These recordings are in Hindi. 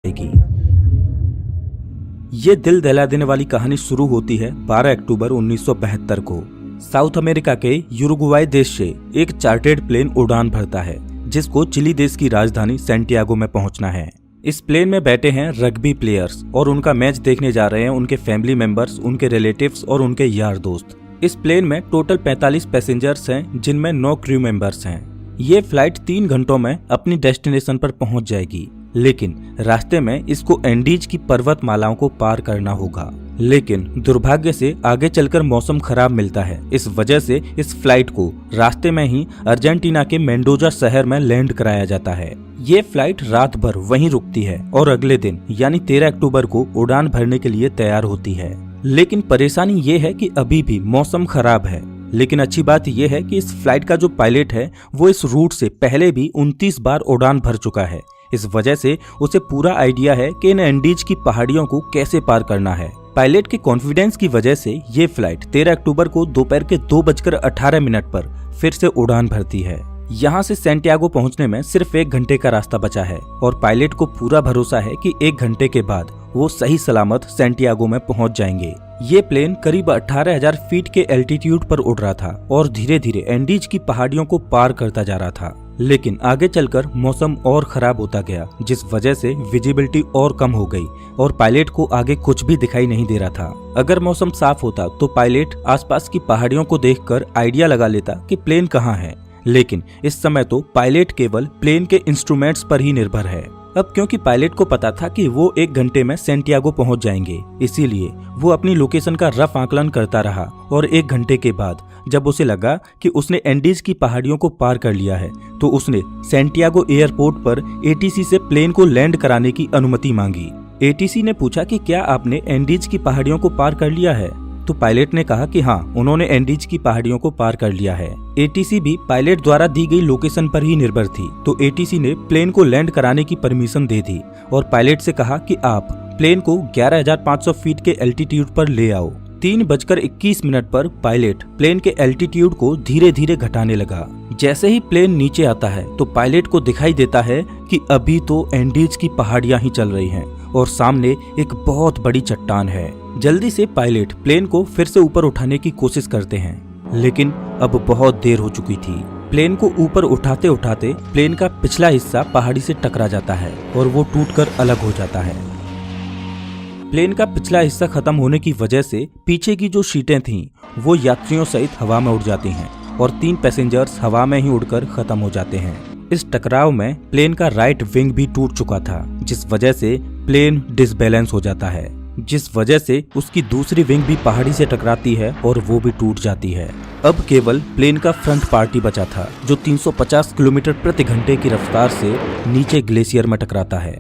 जाएगी। ये दिल दहला देने वाली कहानी शुरू होती है 12 अक्टूबर 1972 को। साउथ अमेरिका के यूरुग्वाई देश से एक चार्टर्ड प्लेन उड़ान भरता है जिसको चिली देश की राजधानी सैंटियागो में पहुंचना है। इस प्लेन में बैठे हैं रग्बी प्लेयर्स और उनका मैच देखने जा रहे हैं उनके फैमिली मेंबर्स, उनके रिलेटिव्स और उनके यार दोस्त। इस प्लेन में टोटल 45 पैसेंजर्स हैं जिनमें 9 क्रू मेंबर्स हैं। ये फ्लाइट 3 घंटों में अपनी डेस्टिनेशन पर पहुंच जाएगी, लेकिन रास्ते में इसको एंडीज की पर्वतमालाओं को पार करना होगा। लेकिन दुर्भाग्य से आगे चलकर मौसम खराब मिलता है। इस वजह से इस फ्लाइट को रास्ते में ही अर्जेंटीना के मेंडोजा शहर में लैंड कराया जाता है। ये फ्लाइट रात भर वहीं रुकती है और अगले दिन यानी 13 अक्टूबर को उड़ान भरने के लिए तैयार होती है। लेकिन परेशानी ये है कि अभी भी मौसम खराब है। लेकिन अच्छी बात यह है कि इस फ्लाइट का जो पायलट है वो इस रूट से पहले भी 29 बार उड़ान भर चुका है। इस वजह से उसे पूरा आइडिया है कि इन एंडीज की पहाड़ियों को कैसे पार करना है। पायलट के कॉन्फिडेंस की वजह से ये फ्लाइट 13 अक्टूबर को दोपहर के 2:18 पर फिर से उड़ान भरती है। यहाँ से सैंटियागो पहुँचने में सिर्फ 1 घंटे का रास्ता बचा है और पायलट को पूरा भरोसा है कि 1 घंटे के बाद वो सही सलामत सैंटियागो में पहुँच जाएंगे। ये प्लेन करीब 18,000 फीट के एल्टीट्यूड पर उड़ रहा था और धीरे धीरे एंडीज की पहाड़ियों को पार करता जा रहा था। लेकिन आगे चलकर मौसम और खराब होता गया, जिस वजह से विजिबिलिटी और कम हो गई और पायलट को आगे कुछ भी दिखाई नहीं दे रहा था। अगर मौसम साफ होता तो पायलट आसपास की पहाड़ियों को देखकर आइडिया लगा लेता कि प्लेन कहाँ है। लेकिन इस समय तो पायलट केवल प्लेन के इंस्ट्रूमेंट्स पर ही निर्भर है। अब क्योंकि पायलट को पता था कि वो 1 घंटे में सैंटियागो पहुंच जाएंगे, इसीलिए वो अपनी लोकेशन का रफ आकलन करता रहा और 1 घंटे के बाद जब उसे लगा कि उसने एंडीज की पहाड़ियों को पार कर लिया है तो उसने सैंटियागो एयरपोर्ट पर एटीसी से प्लेन को लैंड कराने की अनुमति मांगी। एटीसी ने पूछा कि क्या आपने एंडीज की पहाड़ियों को पार कर लिया है? तो पायलट ने कहा कि हाँ, उन्होंने एंडीज की पहाड़ियों को पार कर लिया है। एटीसी भी पायलट द्वारा दी गई लोकेशन पर ही निर्भर थी, तो एटीसी ने प्लेन को लैंड कराने की परमिशन दे दी और पायलट से कहा कि आप प्लेन को 11,500 फीट के एल्टीट्यूड पर ले आओ। 3:21 पर पायलट प्लेन के एल्टीट्यूड को धीरे धीरे घटाने लगा। जैसे ही प्लेन नीचे आता है तो पायलट को दिखाई देता है कि अभी तो एंडीज की पहाड़ियां ही चल रही हैं और सामने एक बहुत बड़ी चट्टान है। जल्दी से पायलट प्लेन को फिर से ऊपर उठाने की कोशिश करते हैं, लेकिन अब बहुत देर हो चुकी थी। प्लेन को ऊपर उठाते उठाते प्लेन का पिछला हिस्सा पहाड़ी से टकरा जाता है और वो टूटकर अलग हो जाता है। प्लेन का पिछला हिस्सा खत्म होने की वजह से पीछे की जो सीटें थीं वो यात्रियों सहित हवा में उड़ जाती हैं और 3 पैसेंजर्स हवा में ही उड़कर खत्म हो जाते हैं। इस टकराव में प्लेन का राइट विंग भी टूट चुका था, जिस वजह से प्लेन डिसबैलेंस हो जाता है, जिस वजह से उसकी दूसरी विंग भी पहाड़ी से टकराती है और वो भी टूट जाती है। अब केवल प्लेन का फ्रंट पार्ट ही बचा था जो 350 किलोमीटर प्रति घंटे की रफ्तार से नीचे ग्लेशियर में टकराता है।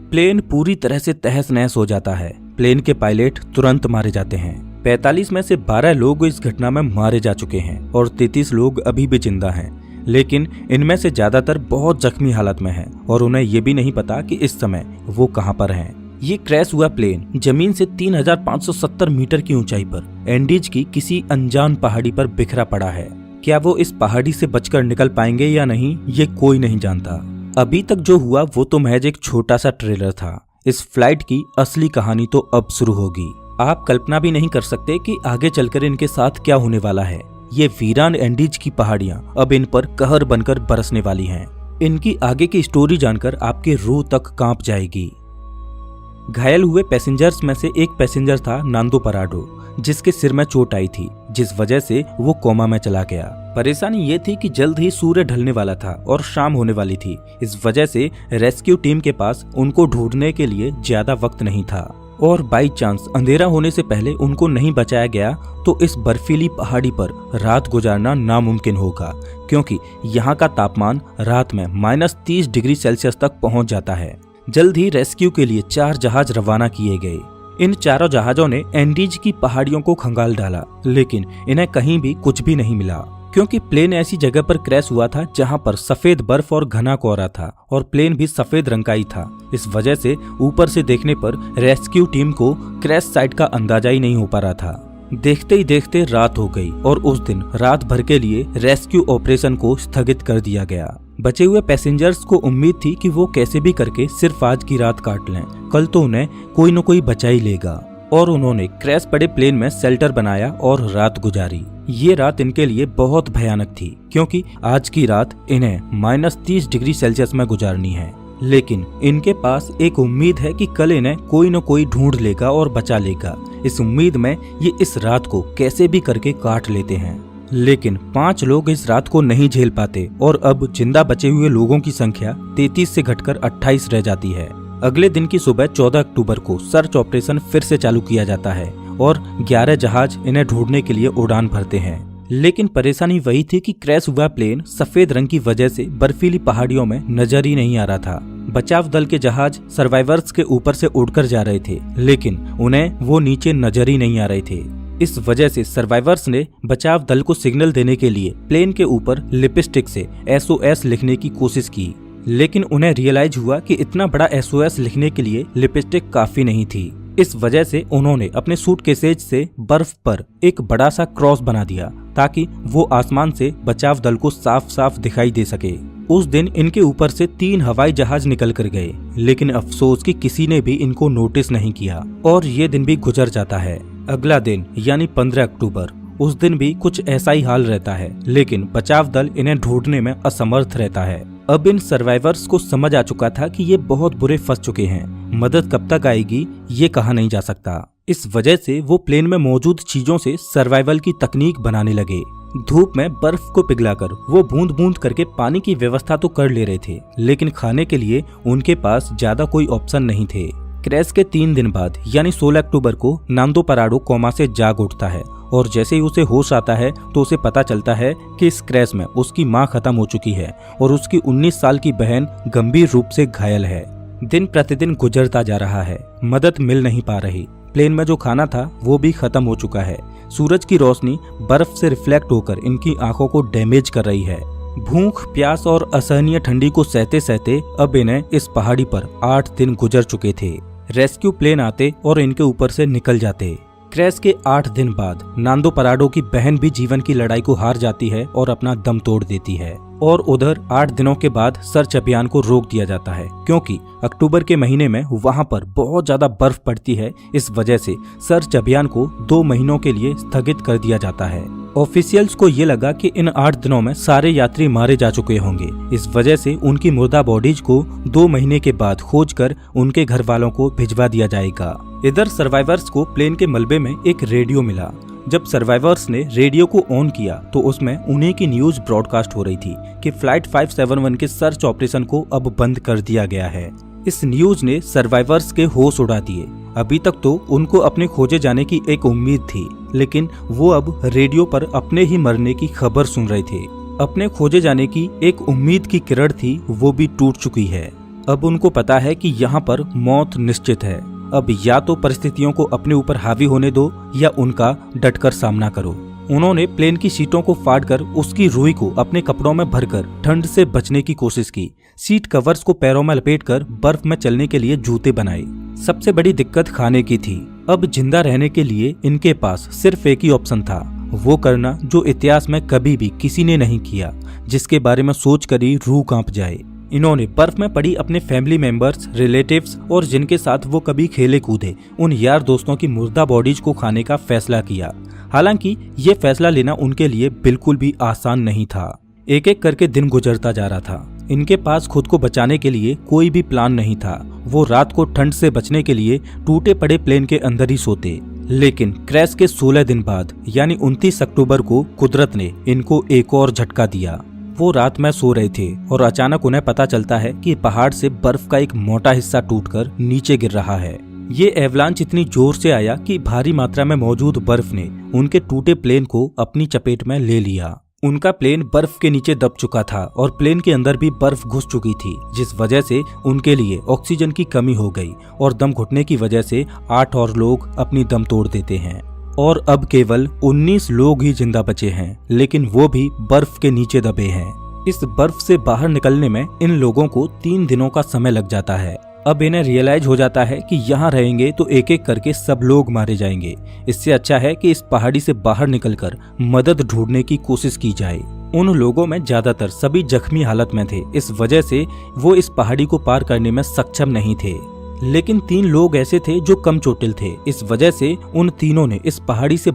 प्लेन पूरी तरह से तहस नहस हो जाता है। प्लेन के पायलट तुरंत मारे जाते हैं। 45 में से 12 लोग इस घटना में मारे जा चुके हैं और 33 लोग अभी भी जिंदा हैं, लेकिन इनमें से ज्यादातर बहुत जख्मी हालत में हैं और उन्हें ये भी नहीं पता कि इस समय वो कहां पर हैं। ये क्रैश हुआ प्लेन जमीन से 3,570 मीटर की ऊंचाई पर एंडीज की किसी अनजान पहाड़ी पर बिखरा पड़ा है। क्या वो इस पहाड़ी से बचकर निकल पाएंगे या नहीं, ये कोई नहीं जानता। अभी तक जो हुआ वो तो महज एक छोटा सा ट्रेलर था। इस फ्लाइट की असली कहानी तो अब शुरू होगी। आप कल्पना भी नहीं कर सकते कि आगे चलकर इनके साथ क्या होने वाला है। ये वीरान एंडीज की पहाड़ियां अब इन पर कहर बनकर बरसने वाली हैं। इनकी आगे की स्टोरी जानकर आपके रूह तक कांप जाएगी। घायल हुए पैसेंजर्स में से एक पैसेंजर था नांदो पराडो, जिसके सिर में चोट आई थी, जिस वजह से वो कोमा में चला गया। परेशानी ये थी कि जल्द ही सूर्य ढलने वाला था और शाम होने वाली थी। इस वजह से रेस्क्यू टीम के पास उनको ढूंढने के लिए ज्यादा वक्त नहीं था और बाई चांस अंधेरा होने से पहले उनको नहीं बचाया गया तो इस बर्फीली पहाड़ी पर रात गुजारना नामुमकिन होगा, क्योंकि यहाँ का तापमान रात में -30 डिग्री सेल्सियस तक पहुँच जाता है। जल्द ही रेस्क्यू के लिए 4 जहाज रवाना किए गए। इन चारों जहाजों ने एंडीज की पहाड़ियों को खंगाल डाला, लेकिन इन्हें कहीं भी कुछ भी नहीं मिला, क्योंकि प्लेन ऐसी जगह पर क्रैश हुआ था जहां पर सफेद बर्फ और घना कोहरा था और प्लेन भी सफेद रंग का ही था। इस वजह से ऊपर से देखने पर रेस्क्यू टीम को क्रैश साइट का अंदाजा ही नहीं हो पा रहा था। देखते ही देखते रात हो गई और उस दिन रात भर के लिए रेस्क्यू ऑपरेशन को स्थगित कर दिया गया। बचे हुए पैसेंजर्स को उम्मीद थी कि वो कैसे भी करके सिर्फ आज की रात काट लें, कल तो उन्हें कोई न कोई बचा ही लेगा। और उन्होंने क्रैश पड़े प्लेन में शेल्टर बनाया और रात गुजारी। ये रात इनके लिए बहुत भयानक थी, क्योंकि आज की रात इन्हें -30 डिग्री सेल्सियस में गुजारनी है। लेकिन इनके पास एक उम्मीद है कि कल इन्हें कोई न कोई ढूंढ लेगा और बचा लेगा। इस उम्मीद में ये इस रात को कैसे भी करके काट लेते हैं। लेकिन 5 लोग इस रात को नहीं झेल पाते और अब जिंदा बचे हुए लोगों की संख्या 33 से घटकर 28 रह जाती है। अगले दिन की सुबह 14 अक्टूबर को सर्च ऑपरेशन फिर से चालू किया जाता है और 11 जहाज इन्हें ढूंढने के लिए उड़ान भरते हैं। लेकिन परेशानी वही थी कि क्रैश हुआ प्लेन सफेद रंग की वजह से बर्फीली पहाड़ियों में नजर ही नहीं आ रहा था। बचाव दल के जहाज सर्वाइवर्स के ऊपर से उड़कर जा रहे थे, लेकिन उन्हें वो नीचे नजर ही नहीं आ रहे थे। इस वजह से सर्वाइवर्स ने बचाव दल को सिग्नल देने के लिए प्लेन के ऊपर लिपस्टिक से SOS लिखने की कोशिश की, लेकिन उन्हें रियलाइज हुआ कि इतना बड़ा SOS लिखने के लिए लिपस्टिक काफी नहीं थी। इस वजह से उन्होंने अपने सूटकेसेज से बर्फ पर एक बड़ा सा क्रॉस बना दिया ताकि वो आसमान से बचाव दल को साफ साफ दिखाई दे सके। उस दिन इनके ऊपर से 3 हवाई जहाज निकल कर गए, लेकिन अफसोस कि किसी ने भी इनको नोटिस नहीं किया और ये दिन भी गुजर जाता है। अगला दिन यानी 15 अक्टूबर, उस दिन भी कुछ ऐसा ही हाल रहता है, लेकिन बचाव दल इन्हें ढूंढने में असमर्थ रहता है। अब इन सर्वाइवर्स को समझ आ चुका था कि ये बहुत बुरे फंस चुके हैं। मदद कब तक आएगी ये कहा नहीं जा सकता। इस वजह से वो प्लेन में मौजूद चीजों से सर्वाइवल की तकनीक बनाने लगे। धूप में बर्फ को पिघलाकर वो बूंद बूंद करके पानी की व्यवस्था तो कर ले रहे थे, लेकिन खाने के लिए उनके पास ज्यादा कोई ऑप्शन नहीं थे। क्रैश के 3 दिन बाद यानी 16 अक्टूबर को नांदो पराडो कोमा से जाग उठता है और जैसे ही उसे होश आता है तो उसे पता चलता है कि इस क्रैश में उसकी मां खत्म हो चुकी है और उसकी 19 साल की बहन गंभीर रूप से घायल है। दिन प्रतिदिन गुजरता जा रहा है, मदद मिल नहीं पा रही। प्लेन में जो खाना था वो भी खत्म हो चुका है। सूरज की रोशनी बर्फ से रिफ्लेक्ट होकर इनकी आंखों को डैमेज कर रही है। भूख, प्यास और असहनीय ठंडी को सहते सहते अब इन्हें इस पहाड़ी पर 8 दिन गुजर चुके थे। रेस्क्यू प्लेन आते और इनके ऊपर से निकल जाते। क्रैश के 8 दिन बाद नांदो पराडो की बहन भी जीवन की लड़ाई को हार जाती है और अपना दम तोड़ देती है। और उधर 8 दिनों के बाद सर्च अभियान को रोक दिया जाता है, क्योंकि अक्टूबर के महीने में वहां पर बहुत ज्यादा बर्फ पड़ती है। इस वजह से सर्च अभियान को 2 महीनों के लिए स्थगित कर दिया जाता है। ऑफिशियल्स को ये लगा कि इन 8 दिनों में सारे यात्री मारे जा चुके होंगे। इस वजह से उनकी मुर्दा बॉडीज को 2 महीने के बाद खोजकर उनके घर वालों को भिजवा दिया जाएगा। इधर सर्वाइवर्स को प्लेन के मलबे में एक रेडियो मिला। जब सर्वाइवर्स ने रेडियो को ऑन किया तो उसमें उन्हीं की न्यूज ब्रॉडकास्ट हो रही थी कि फ्लाइट 571 के सर्च ऑपरेशन को अब बंद कर दिया गया है। इस न्यूज ने सर्वाइवर्स के होश उड़ा दिए। अभी तक तो उनको अपने खोजे जाने की एक उम्मीद थी, लेकिन वो अब रेडियो पर अपने ही मरने की खबर सुन रहे थे। अपने खोजे जाने की एक उम्मीद की किरण थी, वो भी टूट चुकी है। अब उनको पता है कि यहाँ पर मौत निश्चित है। अब या तो परिस्थितियों को अपने ऊपर हावी होने दो या उनका डटकर सामना करो। उन्होंने प्लेन की सीटों को फाड़कर उसकी रुई को अपने कपड़ों में भरकर ठंड से बचने की कोशिश की। सीट कवर्स को पैरों में लपेटकर बर्फ में चलने के लिए जूते बनाए। सबसे बड़ी दिक्कत खाने की थी। अब जिंदा रहने के लिए इनके पास सिर्फ एक ही ऑप्शन था, वो करना जो इतिहास में कभी भी किसी ने नहीं किया, जिसके बारे में सोचकर ही रूह कांप जाए। इन्होंने बर्फ में पड़ी अपने फैमिली मेंबर्स, रिलेटिव्स और जिनके साथ वो कभी खेले कूदे उन यार दोस्तों की मुर्दा बॉडीज को खाने का फैसला किया। हालांकि ये फैसला लेना उनके लिए बिल्कुल भी आसान नहीं था। एक एक करके दिन गुजरता जा रहा था। इनके पास खुद को बचाने के लिए कोई भी प्लान नहीं था। वो रात को ठंड से बचने के लिए टूटे पड़े प्लेन के अंदर ही सोते। लेकिन क्रैश के 16 दिन बाद यानी 29 अक्टूबर को कुदरत ने इनको एक और झटका दिया। वो रात में सो रहे थे और अचानक उन्हें पता चलता है कि पहाड़ से बर्फ का एक मोटा हिस्सा टूटकर नीचे गिर रहा है। ये एवलांच इतनी जोर से आया कि भारी मात्रा में मौजूद बर्फ ने उनके टूटे प्लेन को अपनी चपेट में ले लिया। उनका प्लेन बर्फ के नीचे दब चुका था और प्लेन के अंदर भी बर्फ घुस चुकी थी, जिस वजह से उनके लिए ऑक्सीजन की कमी हो गई और दम घुटने की वजह से 8 और लोग अपनी दम तोड़ देते हैं। और अब केवल 19 लोग ही जिंदा बचे हैं, लेकिन वो भी बर्फ के नीचे दबे हैं। इस बर्फ से बाहर निकलने में इन लोगों को 3 दिनों का समय लग जाता है। अब इन्हें रियलाइज हो जाता है कि यहाँ रहेंगे तो एक एक करके सब लोग मारे जाएंगे। इससे अच्छा है कि इस पहाड़ी से बाहर निकलकर मदद ढूंढने की कोशिश की जाए। उन लोगों में ज्यादातर सभी जख्मी हालत में थे। इस वजह से वो इस पहाड़ी को पार करने में सक्षम नहीं थे। लेकिन 3 लोग ऐसे थे जो कम चोटिल थे। इस वजह से उन तीनों ने इस पहाड़ी से